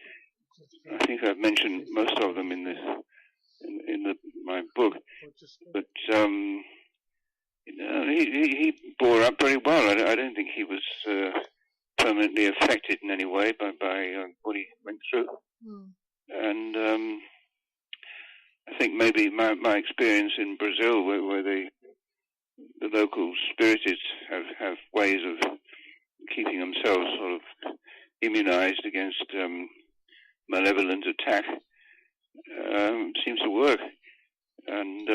[SPEAKER 8] he bore up very well. I don't think he was permanently affected in any way by what he went through. And I think maybe my experience in Brazil, where the local spiritists have ways of keeping themselves sort of immunized against malevolent attack, seems to work. And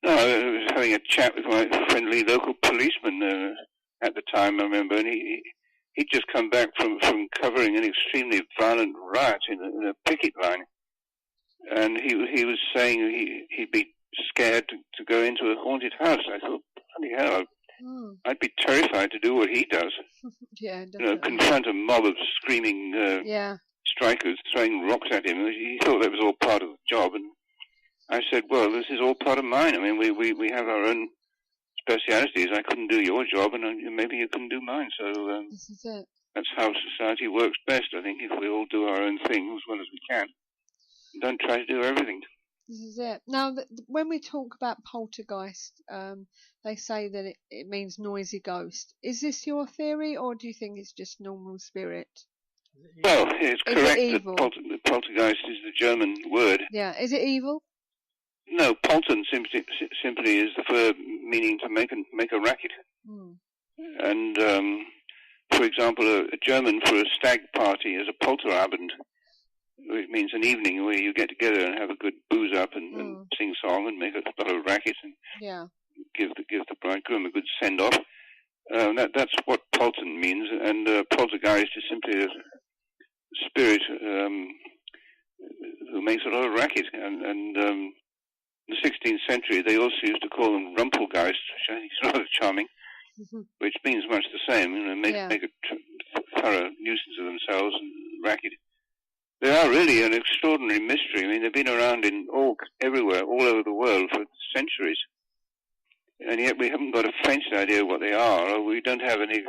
[SPEAKER 8] I was having a chat with my friendly local policeman at the time, I remember, and he'd just come back from covering an extremely violent riot in a picket line. And he was saying he'd be scared to go into a haunted house. I thought, bloody hell, I'd be terrified to do what he does.
[SPEAKER 7] Yeah, definitely.
[SPEAKER 8] Confront a mob of screaming strikers throwing rocks at him. He thought that was all part of the job. And I said, well, this is all part of mine. I mean, we have our own specialities. I couldn't do your job, and maybe you couldn't do mine. So
[SPEAKER 7] this is it.
[SPEAKER 8] That's how society works best, I think, if we all do our own thing as well as we can. Don't try to do everything.
[SPEAKER 7] This is it. Now, when we talk about poltergeist, they say that it means noisy ghost. Is this your theory, or do you think it's just normal spirit?
[SPEAKER 8] Well, it's correct that poltergeist is the German word.
[SPEAKER 7] Yeah. Is it evil?
[SPEAKER 8] No, poltern simply is the verb meaning to make a racket. And, for example, a German for a stag party is a Polterabend, which means an evening where you get together and have a good booze up and sing song and make a lot of racket and give the bridegroom a good send off. That's what poltern means, and poltergeist is simply a spirit who makes a lot of racket. And in the 16th century, they also used to call them Rumpelgeist, which I think is rather charming, which means much the same. Make a thorough nuisance of themselves and racket. They are really an extraordinary mystery. I mean, they've been around everywhere, all over the world for centuries. And yet we haven't got a faintest idea what they are, or we don't have any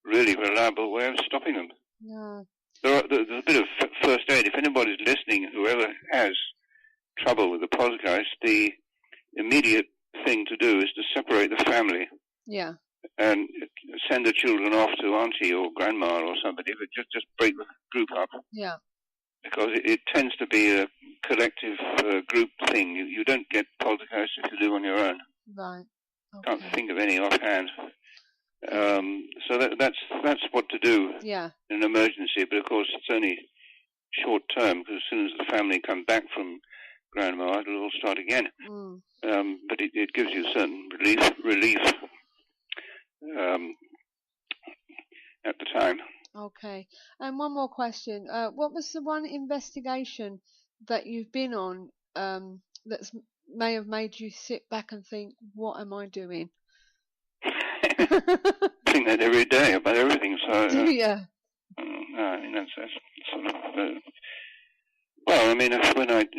[SPEAKER 8] really reliable way of stopping them.
[SPEAKER 7] No.
[SPEAKER 8] There's a bit of first aid. If anybody's listening, whoever has trouble with the poltergeist, the immediate thing to do is to separate the family.
[SPEAKER 7] Yeah.
[SPEAKER 8] And send the children off to auntie or grandma or somebody, but just break the group up.
[SPEAKER 7] Yeah.
[SPEAKER 8] Because it tends to be a collective group thing. You don't get poltergeists if you live on your own.
[SPEAKER 7] Right. Okay.
[SPEAKER 8] Can't think of any offhand. So that's what to do in an emergency. But of course, it's only short term, because as soon as the family come back from grandma, it'll all start again. But it gives you certain relief at the time.
[SPEAKER 7] Okay. And one more question. What was the one investigation that you've been on that may have made you sit back and think, what am I doing?
[SPEAKER 8] I think that every day about everything. So
[SPEAKER 7] yeah.
[SPEAKER 8] I mean that's sort of. Well, I mean,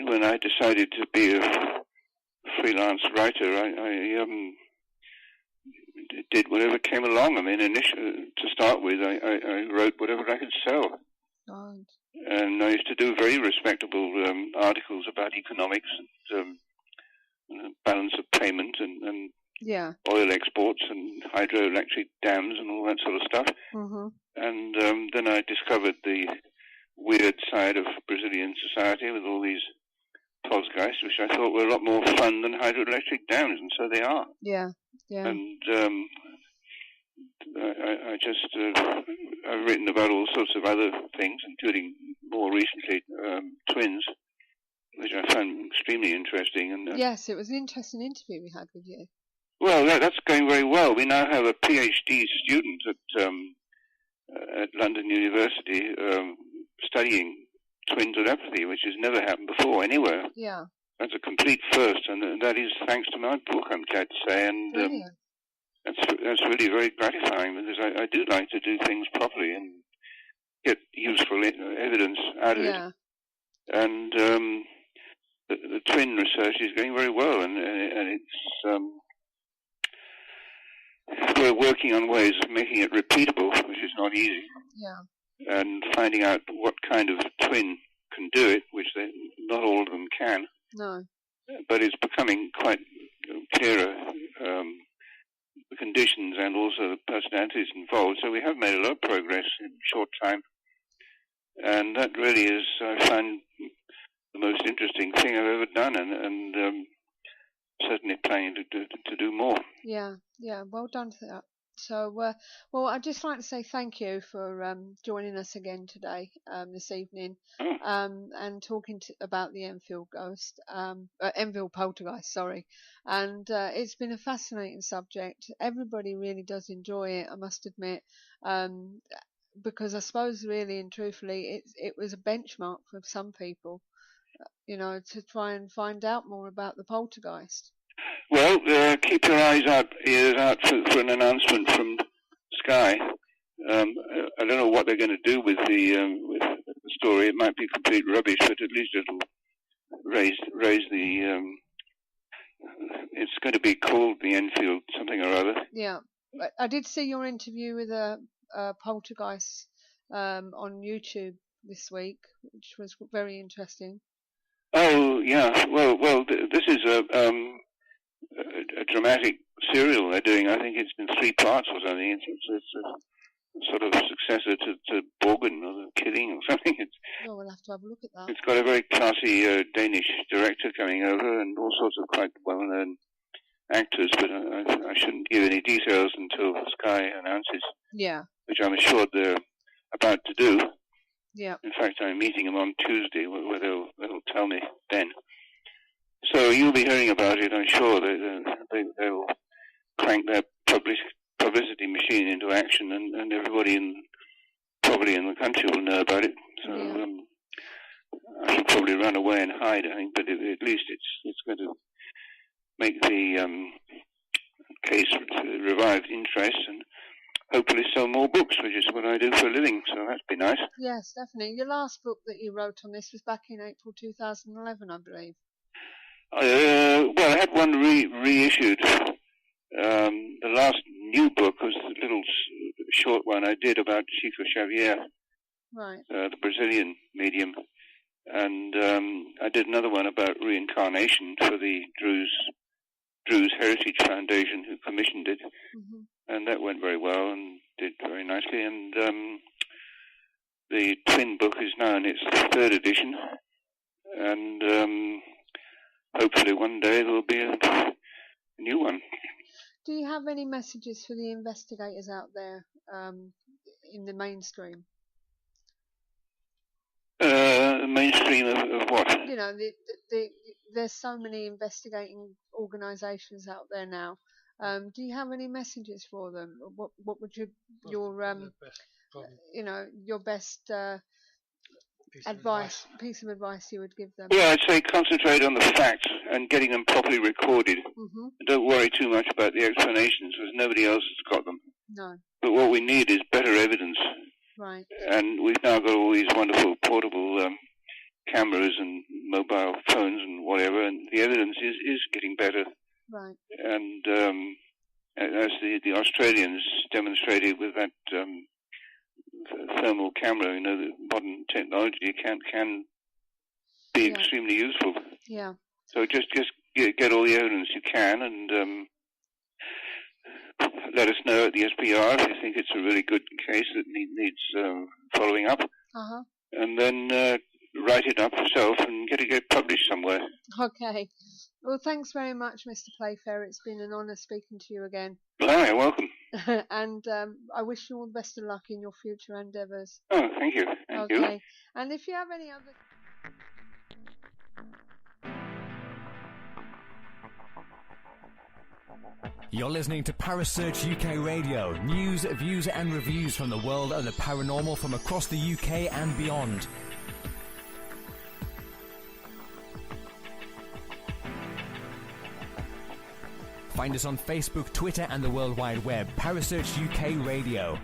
[SPEAKER 8] when I decided to be a freelance writer, I did whatever came along. I mean, to start with, I wrote whatever I could sell.
[SPEAKER 7] God.
[SPEAKER 8] And I used to do very respectable articles about economics and balance of payment and oil exports and hydroelectric dams and all that sort of stuff. And then I discovered the weird side of Brazilian society with all these poltergeists, which I thought were a lot more fun than hydroelectric dams, and so they are.
[SPEAKER 7] Yeah, yeah.
[SPEAKER 8] And I've written about all sorts of other things, including more recently twins, which I found extremely interesting. And
[SPEAKER 7] yes, it was an interesting interview we had with you.
[SPEAKER 8] Well, that's going very well. We now have a PhD student at London University studying twin telepathy, which has never happened before anywhere.
[SPEAKER 7] Yeah.
[SPEAKER 8] That's a complete first, and that is thanks to my book, I'm glad to say. And that's really very gratifying, because I do like to do things properly and get useful evidence out of it. And the twin research is going very well, and it's we're working on ways of making it repeatable, which is not easy.
[SPEAKER 7] Yeah.
[SPEAKER 8] And finding out what kind of twin can do it, which not all of them can.
[SPEAKER 7] No.
[SPEAKER 8] but it's becoming quite clearer, the conditions and also the personalities involved. So we have made a lot of progress in a short time. And that really is, I find, the most interesting thing I've ever done, and certainly planning to do more.
[SPEAKER 7] Yeah, well done for that. So, well, I'd just like to say thank you for joining us again today, this evening, and talking about the Enfield Ghost, Enfield Poltergeist, sorry. And it's been a fascinating subject. Everybody really does enjoy it, I must admit, because I suppose really and truthfully, it was a benchmark for some people, to try and find out more about the poltergeist.
[SPEAKER 8] Well, keep your ears out for an announcement from Sky. I don't know what they're going to do with the story. It might be complete rubbish, but at least it'll raise the. It's going to be called the Enfield something or other.
[SPEAKER 7] Yeah, I did see your interview with a poltergeist on YouTube this week, which was very interesting.
[SPEAKER 8] Oh yeah, well, this is a dramatic serial they're doing. I think it's in 3 parts or something. It's a sort of successor to Borgen or The Killing or something.
[SPEAKER 7] We'll have to have a look at that.
[SPEAKER 8] It's got a very classy Danish director coming over and all sorts of quite well-known actors, but I shouldn't give any details until Sky announces.
[SPEAKER 7] Yeah.
[SPEAKER 8] Which I'm assured they're about to do.
[SPEAKER 7] Yeah.
[SPEAKER 8] In fact, I'm meeting them on Tuesday where they'll tell me then. So you'll be hearing about it, I'm sure. They'll crank their publicity machine into action, and everybody probably in the country will know about it. So I should probably run away and hide, I think, but at least it's going to make the case revive interest and hopefully sell more books, which is what I do for a living, so that'd be nice.
[SPEAKER 7] Yes, definitely. Your last book that you wrote on this was back in April 2011, I believe.
[SPEAKER 8] Well, I had one reissued. The last new book was a little short one I did about Chico Xavier,
[SPEAKER 7] right?
[SPEAKER 8] The Brazilian medium, and I did another one about reincarnation for the Drew's Heritage Foundation, who commissioned it, and that went very well and did very nicely. And the twin book is now in its 3rd edition, and hopefully one day there'll be a new one.
[SPEAKER 7] Do you have any messages for the investigators out there in the mainstream?
[SPEAKER 8] Mainstream of what?
[SPEAKER 7] There's so many investigating organisations out there now. Do you have any messages for them? What would your best piece of advice you would give them?
[SPEAKER 8] Yeah, I'd say concentrate on the facts and getting them properly recorded. And don't worry too much about the explanations, because nobody else has got them.
[SPEAKER 7] No.
[SPEAKER 8] But what we need is better evidence.
[SPEAKER 7] Right.
[SPEAKER 8] And we've now got all these wonderful portable cameras and mobile phones and whatever, and the evidence is getting better.
[SPEAKER 7] Right.
[SPEAKER 8] And as the Australians demonstrated with that thermal camera, the modern technology can be extremely useful.
[SPEAKER 7] Yeah.
[SPEAKER 8] So just get all the evidence you can, and let us know at the SPR if you think it's a really good case that needs following up. And then write it up yourself and get published somewhere.
[SPEAKER 7] Okay. Well, thanks very much, Mr. Playfair. It's been an honour speaking to you again.
[SPEAKER 8] Oh, you're welcome.
[SPEAKER 7] And I wish you all the best of luck in your future endeavours.
[SPEAKER 8] Oh, thank you. Thank you.
[SPEAKER 7] And if you have any other...
[SPEAKER 2] You're listening to Parasearch UK Radio. News, views and reviews from the world of the paranormal from across the UK and beyond. Find us on Facebook, Twitter and the World Wide Web. Parasearch UK Radio.